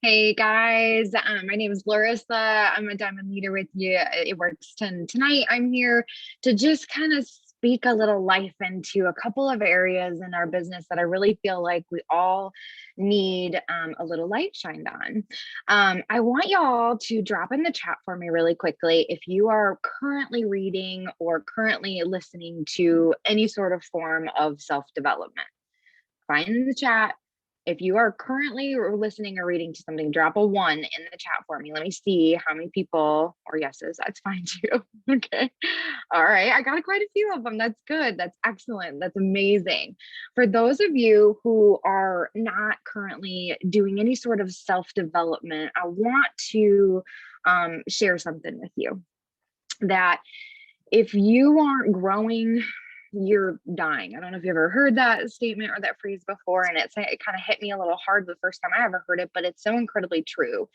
Hey guys, my name is Lorissa. I'm a diamond leader with you. It works 10 tonight. I'm here to just kind of speak a little life into a couple of areas in our business that I really feel like we all need a little light shined on. I want y'all to drop in the chat for me really quickly if you are currently reading or currently listening to any sort of form of self-development. Find in the chat. If you are currently listening or reading to something, drop a one in the chat for me. Let me see how many people or yeses. That's fine too. Okay. All right. I got quite a few of them. That's good. That's excellent. That's amazing. For those of you who are not currently doing any sort of self-development, I want to share something with you that if you aren't growing, you're dying. I don't know if you ever heard that statement or that phrase before, and it kind of hit me a little hard the first time I ever heard it, but it's so incredibly true.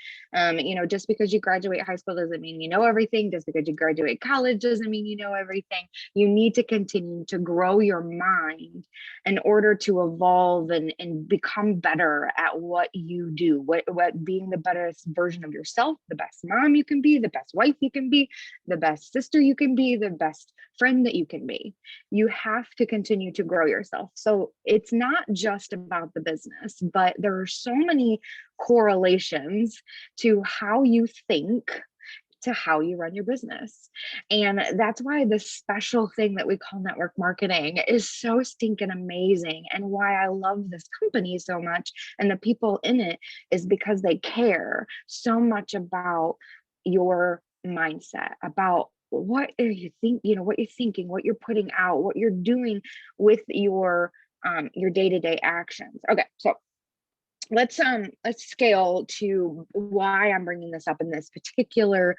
Just because you graduate high school doesn't mean you know everything. Just because you graduate college doesn't mean you know everything. You need to continue to grow your mind in order to evolve and become better at what you do, what being the best version of yourself, the best mom you can be, the best wife you can be, the best sister you can be, the best friend that you can be. You have to continue to grow yourself. So it's not just about the business, but there are so many correlations to how you think to how you run your business. And that's why this special thing that we call network marketing is so stinking amazing. And why I love this company so much and the people in it is because they care so much about your mindset, about what are you think, what you're thinking, what you're putting out, what you're doing with your day-to-day actions. Okay, so let's scale to why I'm bringing this up in this particular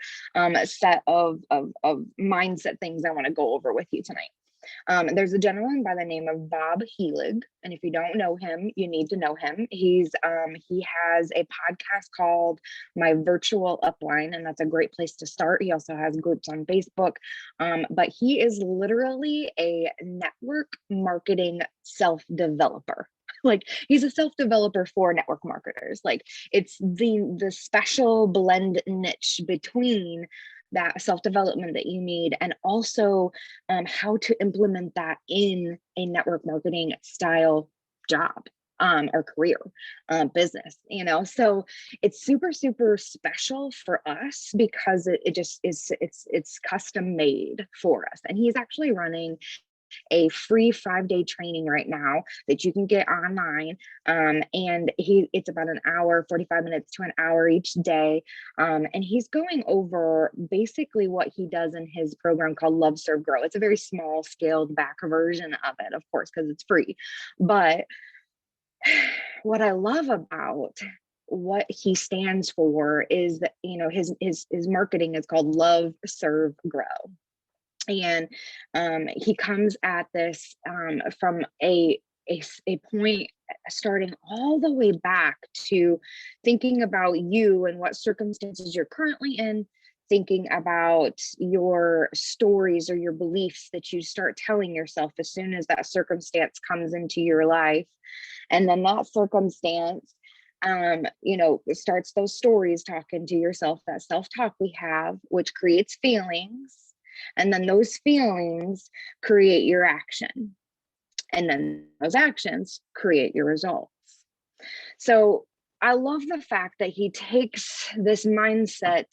set of mindset things I want to go over with you tonight. There's a gentleman by the name of Bob Helig, and if you don't know him, you need to know him. He has a podcast called My Virtual Upline, and that's a great place to start. He also has groups on Facebook, but he is literally a network marketing self-developer. Like, he's a self-developer for network marketers. Like, it's the special blend niche between that self-development that you need and also how to implement that in a network marketing style job or career business. So it's super special for us because it just is, it's custom made for us. And he's actually running a free 5-day training right now that you can get online. And it's about an hour, 45 minutes to an hour each day. And he's going over basically what he does in his program called Love, Serve, Grow. It's a very small scaled back version of it, of course, because it's free. But what I love about what he stands for is that, his marketing is called Love, Serve, Grow. And he comes at this from a point starting all the way back to thinking about you and what circumstances you're currently in, thinking about your stories or your beliefs that you start telling yourself as soon as that circumstance comes into your life. And then that circumstance starts those stories talking to yourself, that self-talk we have, which creates feelings. And then those feelings create your action. And then those actions create your results. So I love the fact that he takes this mindset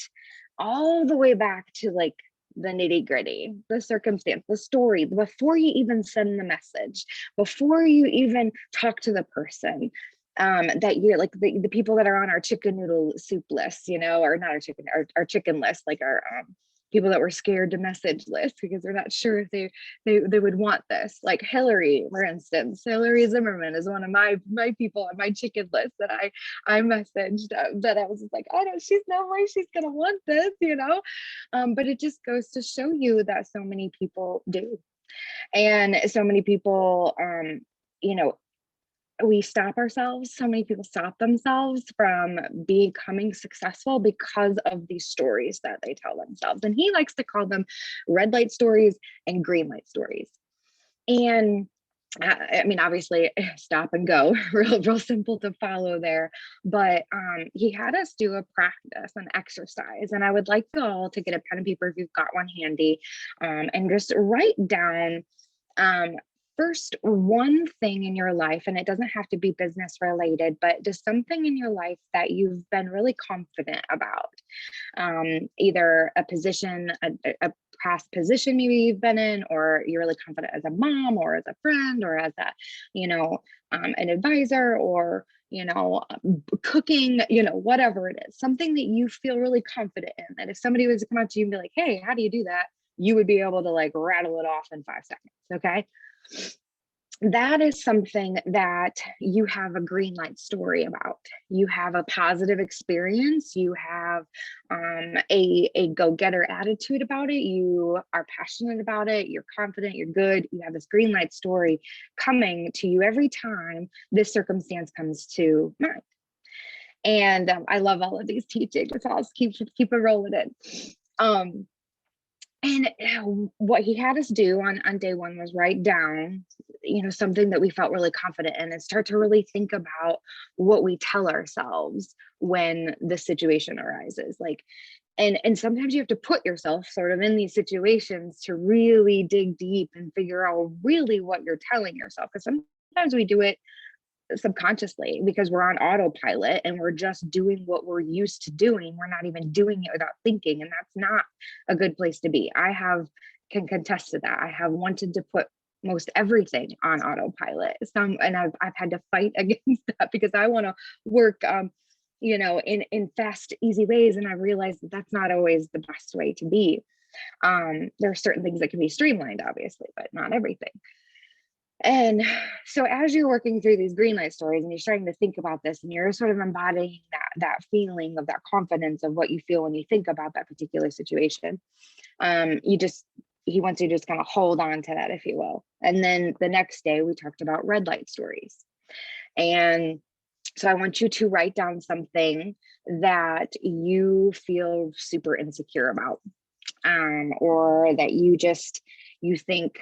all the way back to like the nitty gritty, the circumstance, the story, before you even send the message, before you even talk to the person. That you're like the people that are on our chicken noodle soup list, or not our chicken list, like our people that were scared to message list because they're not sure if they would want this. Like Hillary, for instance. Hillary Zimmerman is one of my people on my chicken list that I messaged that I was just like, oh no, she's no way she's gonna want this, but it just goes to show you that so many people do. And so many people we stop ourselves. So many people stop themselves from becoming successful because of these stories that they tell themselves. And he likes to call them red light stories and green light stories. And I mean, obviously, stop and go, real simple to follow there. But he had us do a practice, an exercise, and I would like you all to get a pen and paper if you've got one handy, and just write down um, first one thing in your life, and it doesn't have to be business related, but just something in your life that you've been really confident about, either a position, a past position maybe you've been in, or you're really confident as a mom or as a friend or as a, an advisor, or cooking, whatever it is, something that you feel really confident in, that if somebody was to come up to you and be like, hey, how do you do that, you would be able to like rattle it off in 5 seconds. Okay, that is something that you have a green light story about. You have a positive experience. You have a go-getter attitude about it. You are passionate about it. You're confident. You're good. You have this green light story coming to you every time this circumstance comes to mind. And I love all of these teachings. So I'll keep it rolling in. And what he had us do on day one was write down, something that we felt really confident in, and start to really think about what we tell ourselves when the situation arises. Like, and sometimes you have to put yourself sort of in these situations to really dig deep and figure out really what you're telling yourself. Because sometimes we do it subconsciously because we're on autopilot and we're just doing what we're used to doing. We're not even doing it without thinking, and that's not a good place to be. Can contest to that. I have wanted to put most everything on autopilot, and I've had to fight against that because I want to work in fast, easy ways, and I realized that that's not always the best way to be. There are certain things that can be streamlined, obviously, but not everything. And so as you're working through these green light stories and you're starting to think about this, and you're sort of embodying that feeling of that confidence of what you feel when you think about that particular situation, he wants you to just kind of hold on to that, if you will. And then the next day we talked about red light stories. And so I want you to write down something that you feel super insecure about, or that you think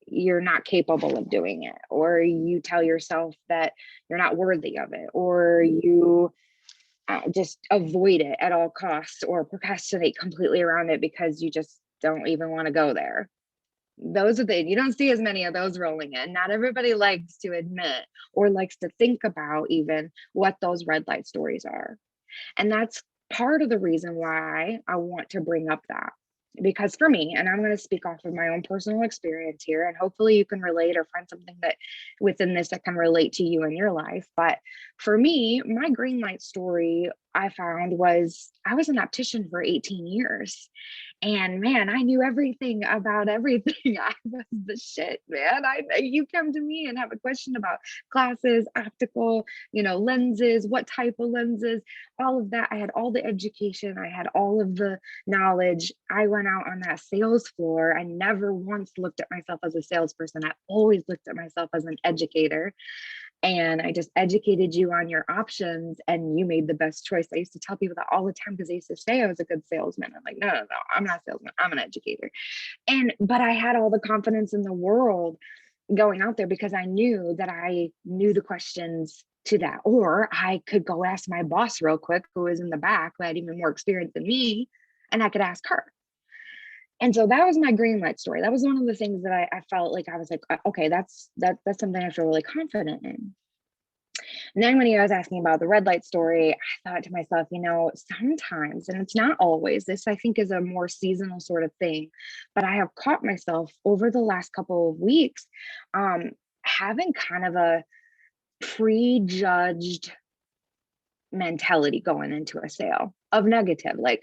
you're not capable of doing it, or you tell yourself that you're not worthy of it, or you just avoid it at all costs, or procrastinate completely around it because you just don't even want to go there. You don't see as many of those rolling in. Not everybody likes to admit or likes to think about even what those red light stories are. And that's part of the reason why I want to bring up that. Because for me, and I'm going to speak off of my own personal experience here, and hopefully you can relate or find something that within this that can relate to you in your life. But for me, my green light story I found was I was an optician for 18 years. And man, I knew everything about everything. I was the shit, man. You come to me and have a question about glasses, optical, lenses, what type of lenses, all of that. I had all the education. I had all of the knowledge. I went out on that sales floor. I never once looked at myself as a salesperson. I always looked at myself as an educator. And I just educated you on your options, and you made the best choice. I used to tell people that all the time because they used to say I was a good salesman. I'm like, no, I'm not a salesman. I'm an educator. But I had all the confidence in the world going out there because I knew that I knew the questions to that. Or I could go ask my boss real quick, who was in the back, who had even more experience than me, and I could ask her. And so that was my green light story. That was one of the things that I felt like I was like, okay, that's something I feel really confident in. And then when he was asking about the red light story, I thought to myself, sometimes, and it's not always, this I think is a more seasonal sort of thing, but I have caught myself over the last couple of weeks having kind of a prejudged mentality going into a sale of negative, like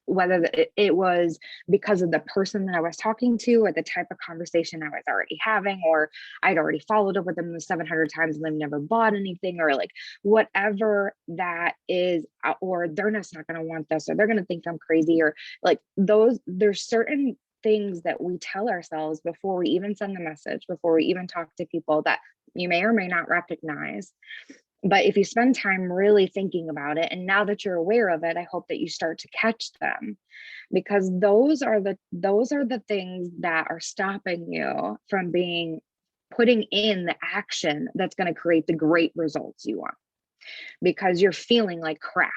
whether it was because of the person that I was talking to, or the type of conversation I was already having, or I'd already followed up with them 700 times and they've never bought anything, or like whatever that is, or they're just not going to want this, or they're going to think I'm crazy, or like there's certain things that we tell ourselves before we even send the message, before we even talk to people, that you may or may not recognize. But if you spend time really thinking about it, and now that you're aware of it, I hope that you start to catch them, because those are the things that are stopping you from being putting in the action that's going to create the great results you want, because you're feeling like crap.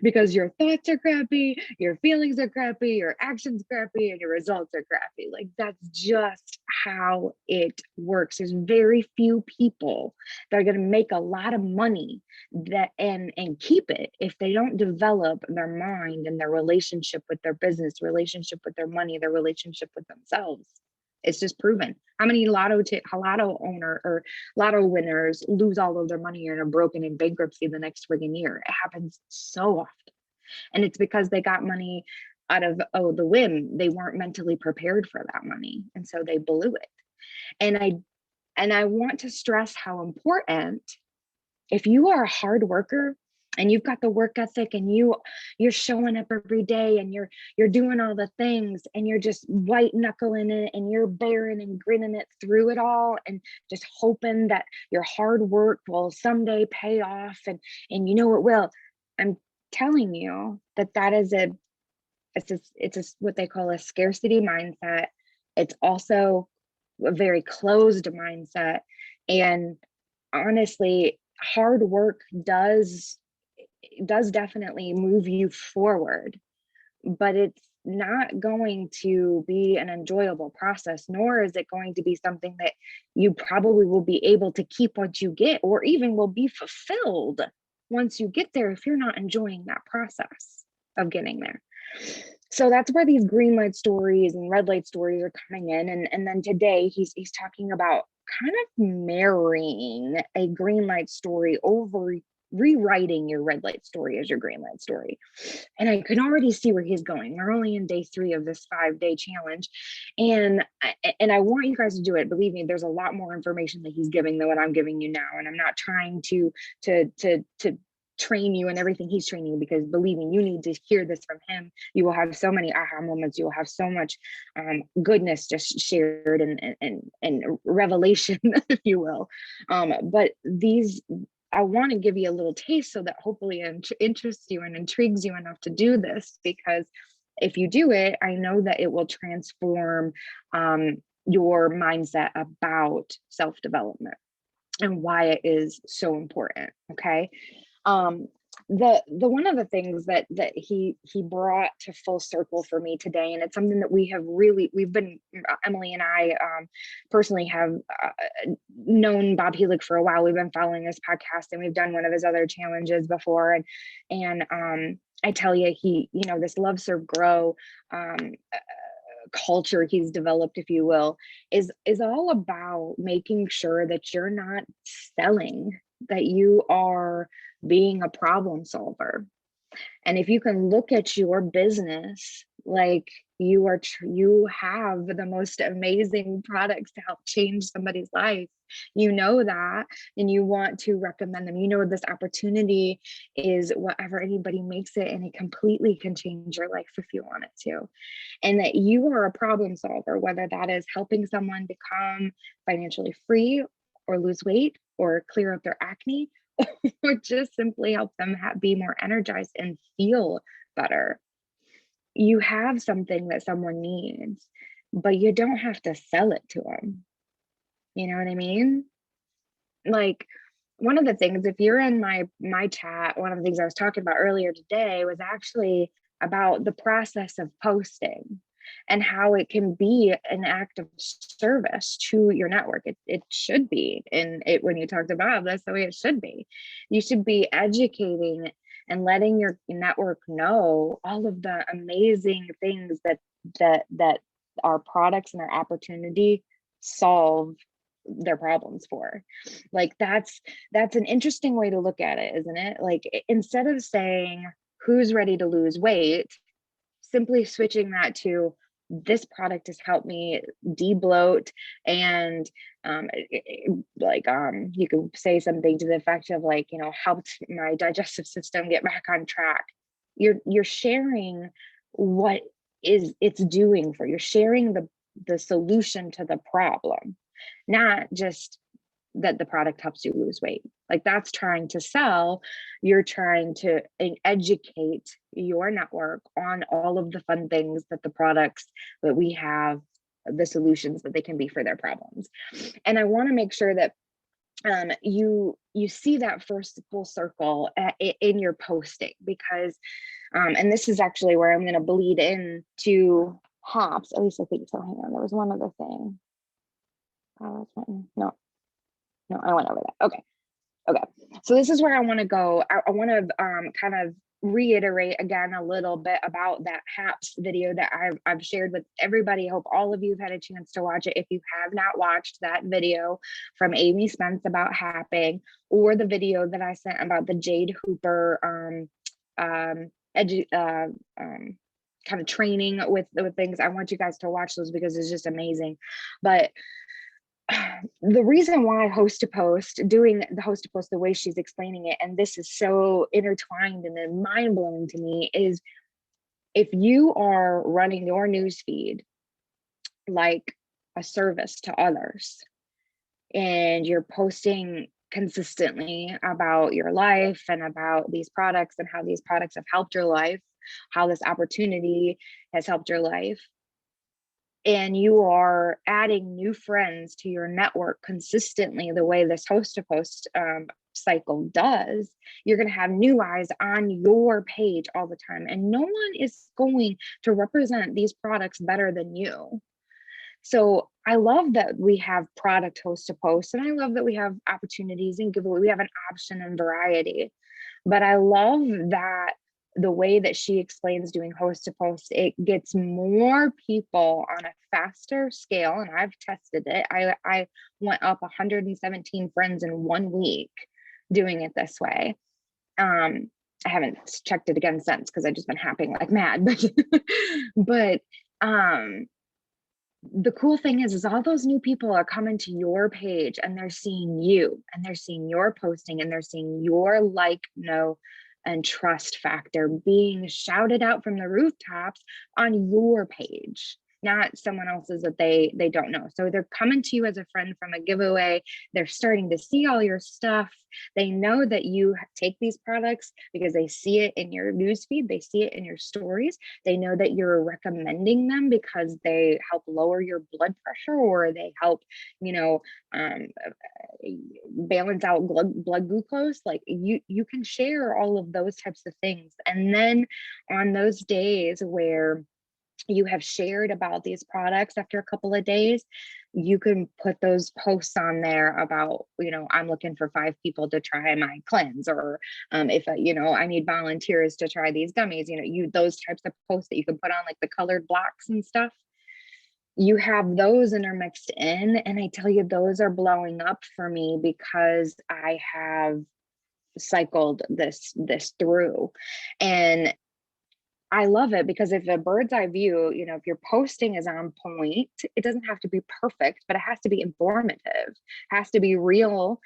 Because your thoughts are crappy, your feelings are crappy, your actions crappy, and your results are crappy. Like, that's just how it works. There's very few people that are going to make a lot of money that and keep it if they don't develop their mind and their relationship with their business, relationship with their money, their relationship with themselves. It's just proven. How many lotto owner or lotto winners lose all of their money and are broken in bankruptcy the next friggin' year? It happens so often. And it's because they got money out of, the whim. They weren't mentally prepared for that money. And so they blew it. And I want to stress how important, if you are a hard worker and you've got the work ethic and you're showing up every day and you're doing all the things and you're just white knuckling it and you're bearing and grinning it through it all and just hoping that your hard work will someday pay off, and you know it will. I'm telling you that is it's what they call a scarcity mindset. It's also a very closed mindset. And honestly, hard work does definitely move you forward, but it's not going to be an enjoyable process, nor is it going to be something that you probably will be able to keep once you get, or even will be fulfilled once you get there, if you're not enjoying that process of getting there. So that's where these green light stories and red light stories are coming in. And then today he's talking about kind of marrying a green light story over rewriting your red light story as your green light story. And I can already see where he's going. We're only in day 3 of this 5-day challenge. And I want you guys to do it. Believe me, there's a lot more information that he's giving than what I'm giving you now. And I'm not trying to train you and everything he's training you, because believe me, you need to hear this from him. You will have so many aha moments. You will have so much goodness just shared and revelation, if you will. But I want to give you a little taste so that hopefully it interests you and intrigues you enough to do this, because if you do it, I know that it will transform your mindset about self-development and why it is so important. Okay. The one of the things that he brought to full circle for me today, and it's something that we've been, Emily and I personally have known Bob Helig for a while. We've been following his podcast, and we've done one of his other challenges before, and I tell you, he, this love, serve, grow culture he's developed, if you will, is all about making sure that you're not selling, that you are being a problem solver. And if you can look at your business like you have the most amazing products to help change somebody's life, that, and you want to recommend them, this opportunity is whatever anybody makes it, and it completely can change your life if you want it to. And that you are a problem solver, whether that is helping someone become financially free or lose weight or clear up their acne, or just simply help them be more energized and feel better. You have something that someone needs, but you don't have to sell it to them. You know what I mean? Like, one of the things, if you're in my chat, one of the things I was talking about earlier today was actually about the process of posting and how it can be an act of service to your network. It should be. And when you talk about, that's the way it should be. You should be educating and letting your network know all of the amazing things that our products and our opportunity solve their problems for. Like, that's an interesting way to look at it, isn't it? Like, instead of saying who's ready to lose weight, simply switching that to this product has helped me de-bloat, and you could say something to the effect of helped my digestive system get back on track. You're sharing what it's doing for you. You're sharing the solution to the problem, not just that the product helps you lose weight. Like, that's trying to sell. You're trying to educate your network on all of the fun things that the products that we have the solutions that they can be for their problems. And I want to make sure that you see that first full circle in your posting, because and this is actually where I'm going to bleed in to hops. At least I think so. Hang on, there was one other thing. No, I went over that. Okay, so this is where I want to go. I want to kind of reiterate again a little bit about that HAPS video that I've shared with everybody. I hope all of you have had a chance to watch it. If you have not watched that video from Amy Spence about happing, or the video that I sent about the Jade Hooper kind of training with things, I want you guys to watch those because it's just amazing. But the reason why doing the host to post the way she's explaining it, and this is so intertwined and then mind-blowing to me, is if you are running your newsfeed like a service to others and you're posting consistently about your life and about these products and how these products have helped your life, how this opportunity has helped your life, and you are adding new friends to your network consistently the way this host to post cycle does, you're going to have new eyes on your page all the time, and no one is going to represent these products better than you. So I love that we have product host to post, and I love that we have opportunities and giveaway. We have an option and variety, but I love that the way that she explains doing host to post, it gets more people on a faster scale. And I've tested it. I went up 117 friends in 1 week doing it this way. I haven't checked it again since, because I've just been happing like mad. But the cool thing is all those new people are coming to your page, and they're seeing you, and they're seeing your posting, and they're seeing your know, and trust factor being shouted out from the rooftops on your page, not someone else's that they don't know. So they're coming to you as a friend from a giveaway. They're starting to see all your stuff. They know that you take these products because they see it in your newsfeed. They see it in your stories. They know that you're recommending them because they help lower your blood pressure, or they help, balance out blood glucose. Like you can share all of those types of things. And then on those days where you have shared about these products, after a couple of days, you can put those posts on there about, I'm looking for 5 people to try my cleanse, or if I need volunteers to try these gummies, those types of posts that you can put on, like the colored blocks and stuff. You have those intermixed in, and I tell you, those are blowing up for me because I have cycled this through. And I love it because if a bird's eye view, if your posting is on point, it doesn't have to be perfect, but it has to be informative, has to be real.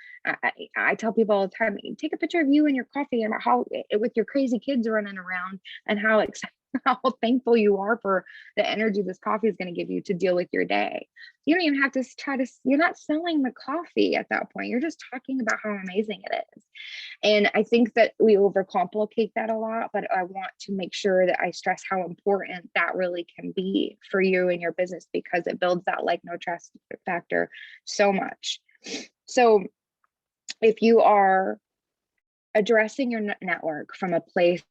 I tell people all the time, take a picture of you and your coffee and how with your crazy kids running around, and how thankful you are for the energy this coffee is going to give you to deal with your day. You don't even have to you're not selling the coffee at that point. You're just talking about how amazing it is. And I think that we overcomplicate that a lot, but I want to make sure that I stress how important that really can be for you and your business, because it builds that no trust factor so much. So if you are addressing your network from a place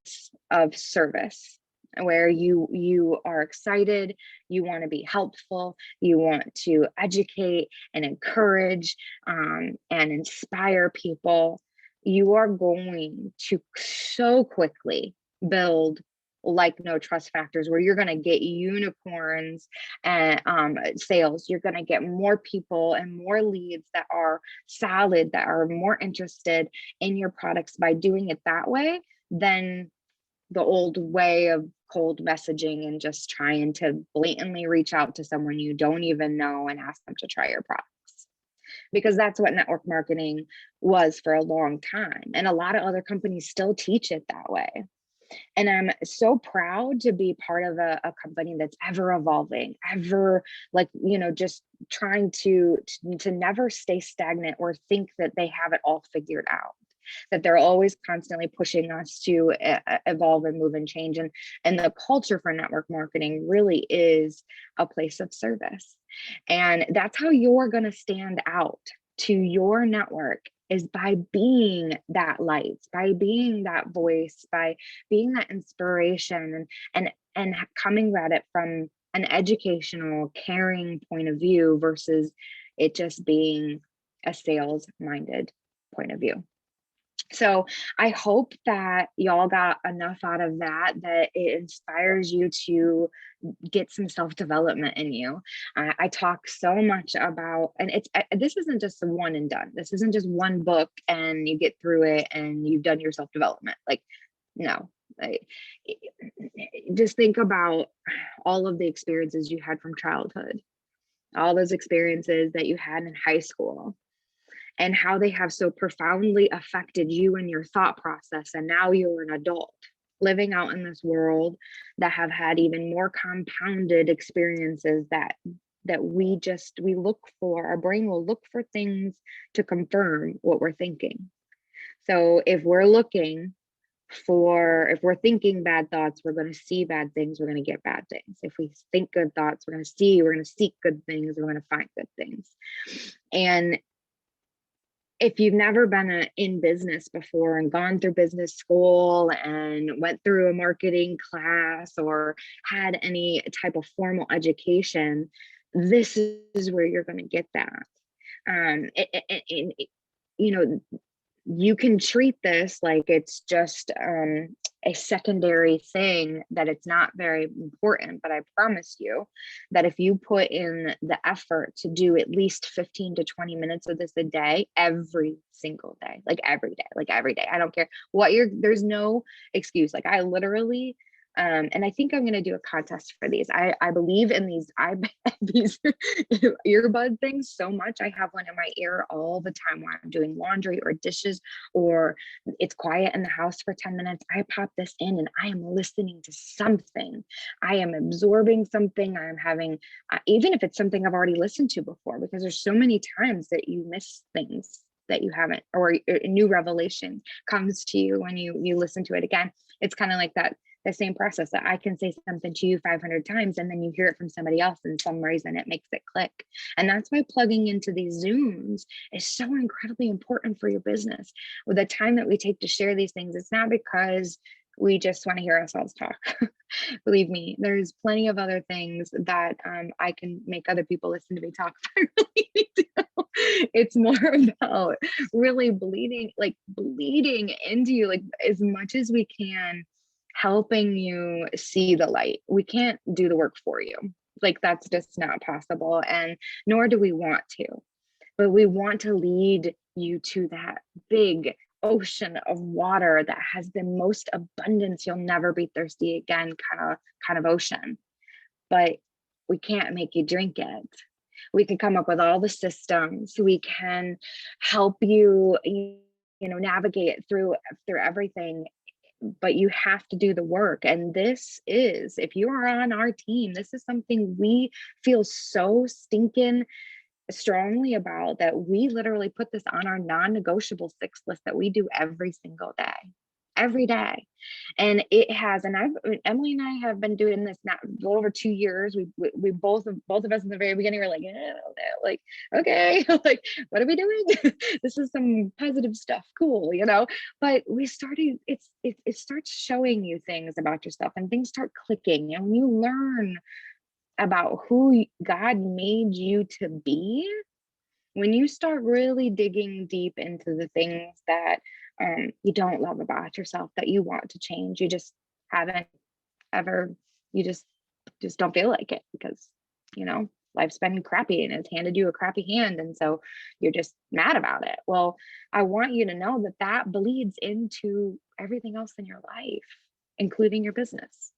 of service, where you are excited, you want to be helpful, you want to educate and encourage and inspire people, you are going to so quickly build no trust factors where you're going to get unicorns and sales. You're going to get more people and more leads that are solid, that are more interested in your products by doing it that way than the old way of cold messaging and just trying to blatantly reach out to someone you don't even know and ask them to try your products. Because that's what network marketing was for a long time. And a lot of other companies still teach it that way. And I'm so proud to be part of a company that's ever evolving, ever just trying to never stay stagnant or think that they have it all figured out. that they're always constantly pushing us to evolve and move and change. And the culture for network marketing really is a place of service. And that's how you're going to stand out to your network, is by being that light, by being that voice, by being that inspiration, and coming at it from an educational, caring point of view versus it just being a sales minded point of view. So I hope that y'all got enough out of that, that it inspires you to get some self-development in you. I talk so much about, and this isn't just a one and done. This isn't just one book and you get through it and you've done your self-development. Like, no. Just think about all of the experiences you had from childhood, all those experiences that you had in high school, and how they have so profoundly affected you and your thought process. And now you're an adult living out in this world that have had even more compounded experiences that we look for, our brain will look for things to confirm what we're thinking. So if we're thinking bad thoughts, we're going to see bad things, we're going to get bad things. If we think good thoughts, we're going to seek good things, we're going to find good things. And if you've never been in business before and gone through business school and went through a marketing class or had any type of formal education, this is where you're going to get that. You can treat this like it's just a secondary thing, that it's not very important. But I promise you that if you put in the effort to do at least 15 to 20 minutes of this a day, every single day, like every day, I don't care what there's no excuse. Like I literally, and I think I'm going to do a contest for these. I believe in these earbud things so much. I have one in my ear all the time while I'm doing laundry or dishes, or it's quiet in the house for 10 minutes. I pop this in and I am listening to something. I am absorbing something. I am having, even if it's something I've already listened to before, because there's so many times that you miss things that you haven't, or a new revelation comes to you when you listen to it again. It's kind of like that. The same process that I can say something to you 500 times and then you hear it from somebody else, and some reason it makes it click. And that's why plugging into these Zooms is so incredibly important for your business. With the time that we take to share these things, it's not because we just want to hear ourselves talk. Believe me, there's plenty of other things that I can make other people listen to me talk. It's more about really bleeding into you, like as much as we can, helping you see the light. We can't do the work for you. Like that's just not possible. And nor do we want to, but we want to lead you to that big ocean of water that has the most abundance. You'll never be thirsty again, kind of ocean. But we can't make you drink it. We can come up with all the systems. We can help you, navigate through everything, but you have to do the work. And this is, if you are on our team, this is something we feel so stinking strongly about, that we literally put this on our non-negotiable 6 list that we do every single day. And it has, and Emily and I have been doing this now over 2 years. We both of us in the very beginning were like, like, okay, like, what are we doing? This is some positive stuff. Cool. But we started, it starts showing you things about yourself and things start clicking. And when you learn about who God made you to be, when you start really digging deep into the things that you don't love about yourself, that you want to change, you just haven't ever, you just don't feel like it, because life's been crappy and it's handed you a crappy hand, and so you're just mad about it. Well, I want you to know that bleeds into everything else in your life, including your business.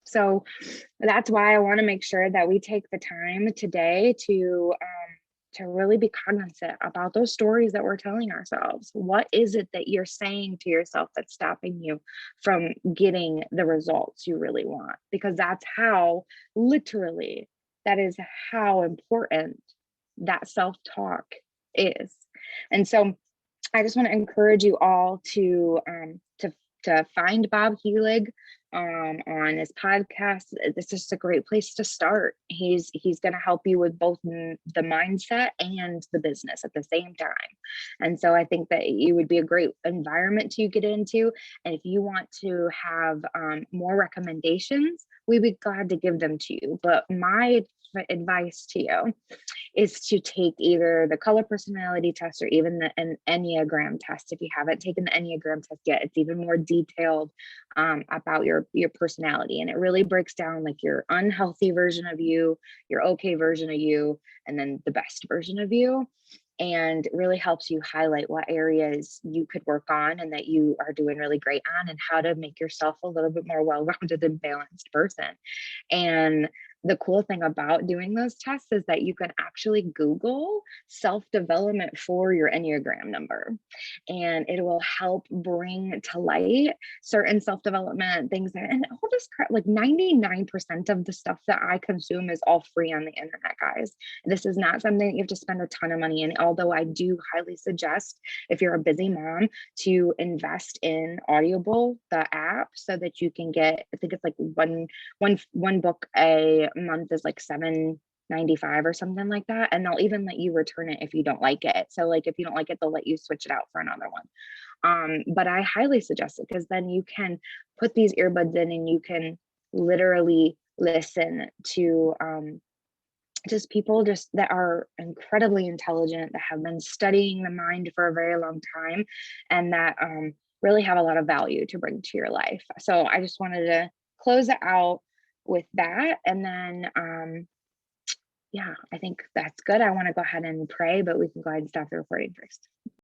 So that's why I want to make sure that we take the time today to really be cognizant about those stories that we're telling ourselves. What is it that you're saying to yourself that's stopping you from getting the results you really want? Because that's how, literally, that is how important that self-talk is. And so I just want to encourage you all to find Bob Helig on his podcast. This is a great place to start. He's going to help you with both the mindset and the business at the same time. And so I think that it would be a great environment to get into. And if you want to have more recommendations, we'd be glad to give them to you. But my advice to you is to take either the color personality test or even an Enneagram test. If you haven't taken the Enneagram test yet, it's even more detailed about your personality. And it really breaks down like your unhealthy version of you, your okay version of you, and then the best version of you. And really helps you highlight what areas you could work on and that you are doing really great on, and how to make yourself a little bit more well-rounded and balanced person. And the cool thing about doing those tests is that you can actually Google self-development for your Enneagram number, and it will help bring to light certain self-development things. And all this crap, like 99% of the stuff that I consume is all free on the internet, guys. This is not something that you have to spend a ton of money in, although I do highly suggest, if you're a busy mom, to invest in Audible, the app, so that you can get, I think it's like one book a month is like $7.95 or something like that, and they'll even let you return it if you don't like it. So like if you don't like it, they'll let you switch it out for another one. But I highly suggest it, because then you can put these earbuds in and you can literally listen to just people just that are incredibly intelligent, that have been studying the mind for a very long time, and that really have a lot of value to bring to your life. So I just wanted to close it out with that. And then yeah, I think that's good. I want to go ahead and pray, but we can go ahead and stop the recording first.